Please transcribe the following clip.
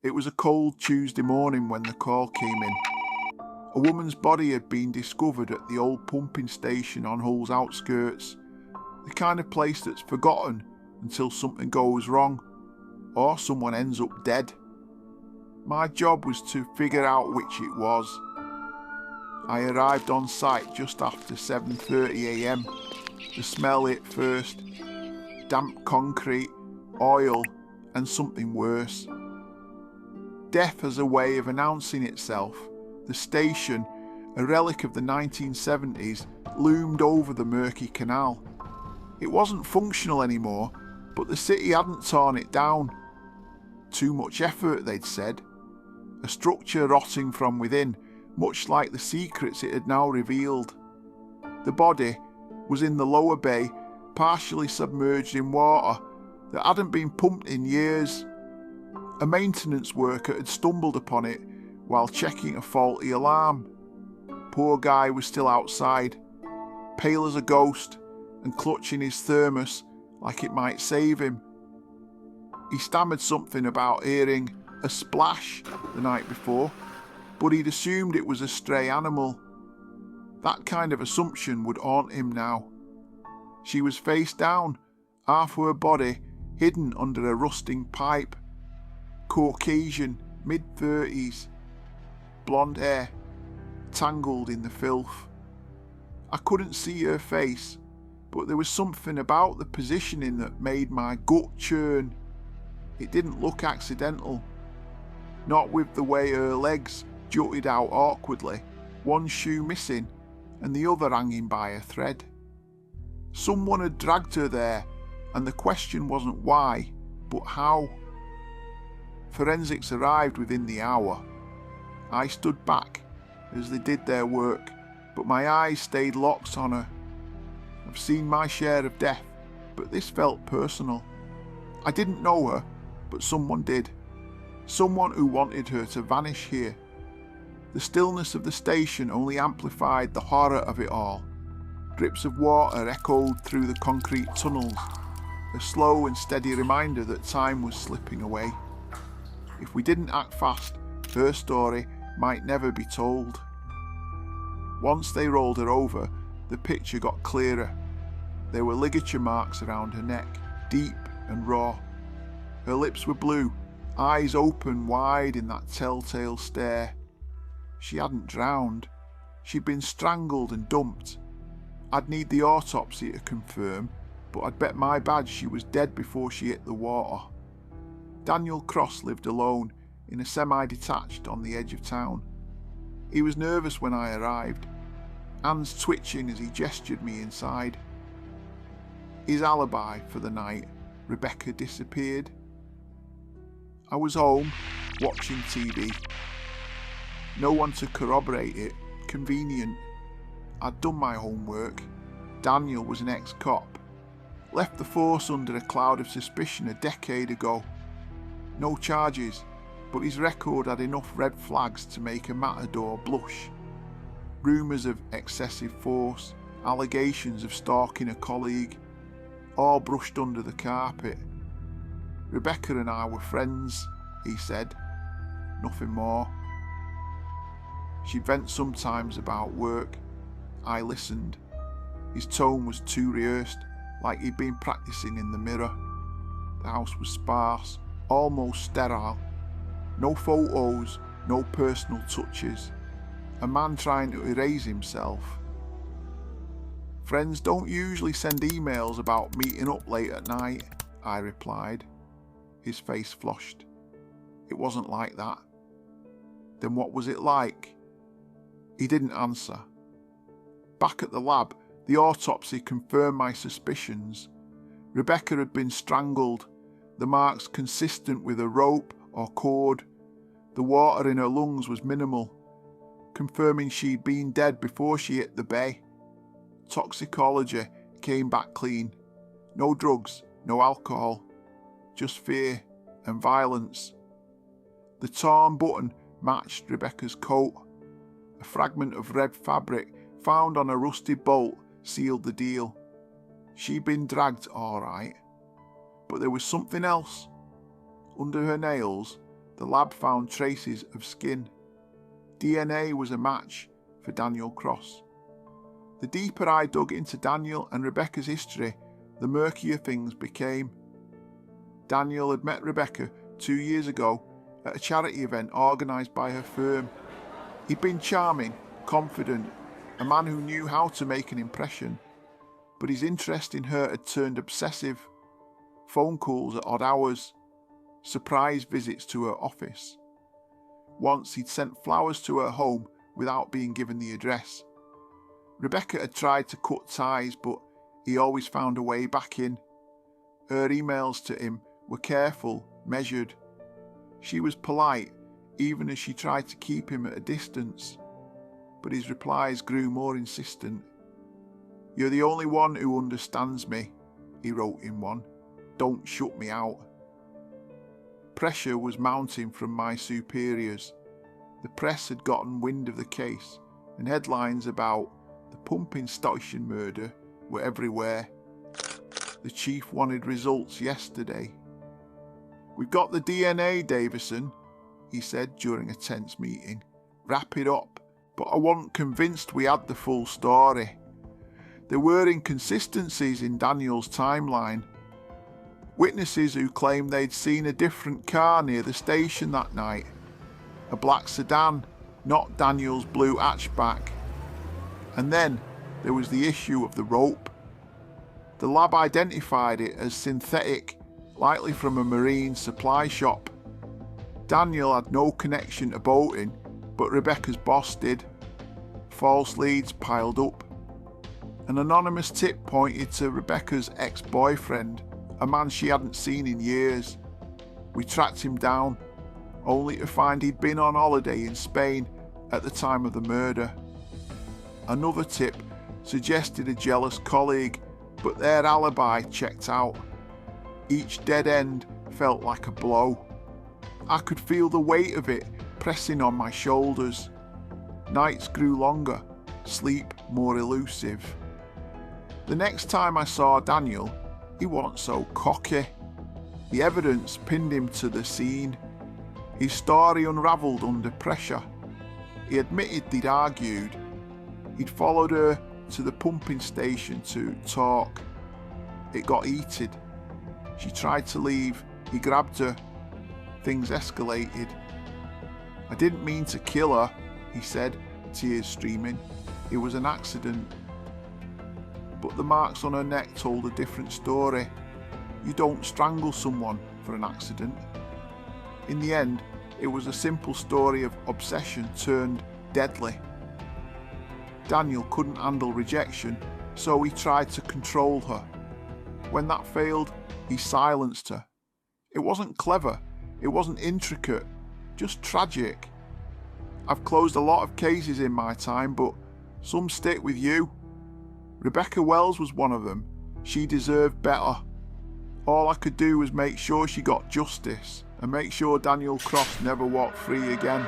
It was a cold Tuesday morning when the call came in. A woman's body had been discovered at the old pumping station on Hull's outskirts, the kind of place that's forgotten until something goes wrong, or someone ends up dead. My job was to figure out which it was. I arrived on site just after 7:30 a.m. The smell hit first: damp concrete, oil, and something worse. Death as a way of announcing itself, the station, a relic of the 1970s, loomed over the murky canal. It wasn't functional anymore, but the city hadn't torn it down. Too much effort, they'd said. A structure rotting from within, much like the secrets it had now revealed. The body was in the lower bay, partially submerged in water that hadn't been pumped in years. A maintenance worker had stumbled upon it while checking a faulty alarm. Poor guy was still outside, pale as a ghost and clutching his thermos like it might save him. He stammered something about hearing a splash the night before, but he'd assumed it was a stray animal. That kind of assumption would haunt him now. She was face down, half her body hidden under a rusting pipe. Caucasian, mid-30s, blonde hair, tangled in the filth. I couldn't see her face, but there was something about the positioning that made my gut churn. It didn't look accidental, not with the way her legs jutted out awkwardly, one shoe missing and the other hanging by a thread. Someone had dragged her there, and the question wasn't why, but how. Forensics arrived within the hour. I stood back as they did their work, but my eyes stayed locked on her. I've seen my share of death, but this felt personal. I didn't know her, but someone did. Someone who wanted her to vanish here. The stillness of the station only amplified the horror of it all. Drips of water echoed through the concrete tunnels, a slow and steady reminder that time was slipping away. If we didn't act fast, her story might never be told. Once they rolled her over, the picture got clearer. There were ligature marks around her neck, deep and raw. Her lips were blue, eyes open wide in that telltale stare. She hadn't drowned. She'd been strangled and dumped. I'd need the autopsy to confirm, but I'd bet my badge she was dead before she hit the water. Daniel Cross lived alone in a semi-detached on the edge of town. He was nervous when I arrived, hands twitching as he gestured me inside. His alibi for the night, Rebecca disappeared. I was home, watching TV. No one to corroborate it, convenient. I'd done my homework. Daniel was an ex-cop. Left the force under a cloud of suspicion a decade ago. No charges, but his record had enough red flags to make a matador blush. Rumours of excessive force, allegations of stalking a colleague, all brushed under the carpet. Rebecca and I were friends, he said. Nothing more. She'd vent sometimes about work. I listened. His tone was too rehearsed, like he'd been practicing in the mirror. The house was sparse, almost sterile. No photos, no personal touches. A man trying to erase himself. Friends don't usually send emails about meeting up late at night, I replied. His face flushed. It wasn't like that. Then what was it like? He didn't answer. Back at the lab, the autopsy confirmed my suspicions. Rebecca had been strangled, the marks consistent with a rope or cord. The water in her lungs was minimal, confirming she'd been dead before she hit the bay. Toxicology came back clean. No drugs, no alcohol, just fear and violence. The torn button matched Rebecca's coat. A fragment of red fabric found on a rusty bolt sealed the deal. She'd been dragged all right, but there was something else. Under her nails, The lab found traces of skin. DNA was a match for Daniel Cross. The deeper I dug into Daniel and Rebecca's history, the murkier things became. Daniel had met Rebecca 2 years ago at a charity event organised by her firm. He'd been charming, confident, a man who knew how to make an impression, but his interest in her had turned obsessive. Phone calls at odd hours, surprise visits to her office. Once he'd sent flowers to her home without being given the address. Rebecca had tried to cut ties, but he always found a way back in. Her emails to him were careful, measured. She was polite, even as she tried to keep him at a distance. But his replies grew more insistent. "You're the only one who understands me," he wrote in one. "Don't shut me out." Pressure was mounting from my superiors. The press had gotten wind of the case, and headlines about the pumping station murder were everywhere. The chief wanted results yesterday. "We've got the DNA, Davison," he said during a tense meeting. "Wrap it up." But I wasn't convinced we had the full story. There were inconsistencies in Daniel's timeline. Witnesses who claimed they'd seen a different car near the station that night. A black sedan, not Daniel's blue hatchback. And then there was the issue of the rope. The lab identified it as synthetic, likely from a marine supply shop. Daniel had no connection to boating, but Rebecca's boss did. False leads piled up. An anonymous tip pointed to Rebecca's ex-boyfriend, a man she hadn't seen in years. We tracked him down, only to find he'd been on holiday in Spain at the time of the murder. Another tip suggested a jealous colleague, but their alibi checked out. Each dead end felt like a blow. I could feel the weight of it pressing on my shoulders. Nights grew longer, sleep more elusive. The next time I saw Daniel, he wasn't so cocky. The evidence pinned him to the scene. His story unravelled under pressure. He admitted they'd argued. He'd followed her to the pumping station to talk. It got heated. She tried to leave. He grabbed her. Things escalated. "I didn't mean to kill her," he said, tears streaming. "It was an accident." But the marks on her neck told a different story. You don't strangle someone for an accident. In the end, it was a simple story of obsession turned deadly. Daniel couldn't handle rejection, so he tried to control her. When that failed, he silenced her. It wasn't clever, it wasn't intricate, just tragic. I've closed a lot of cases in my time, but some stick with you. Rebecca Wells was one of them. She deserved better. All I could do was make sure she got justice and make sure Daniel Cross never walked free again.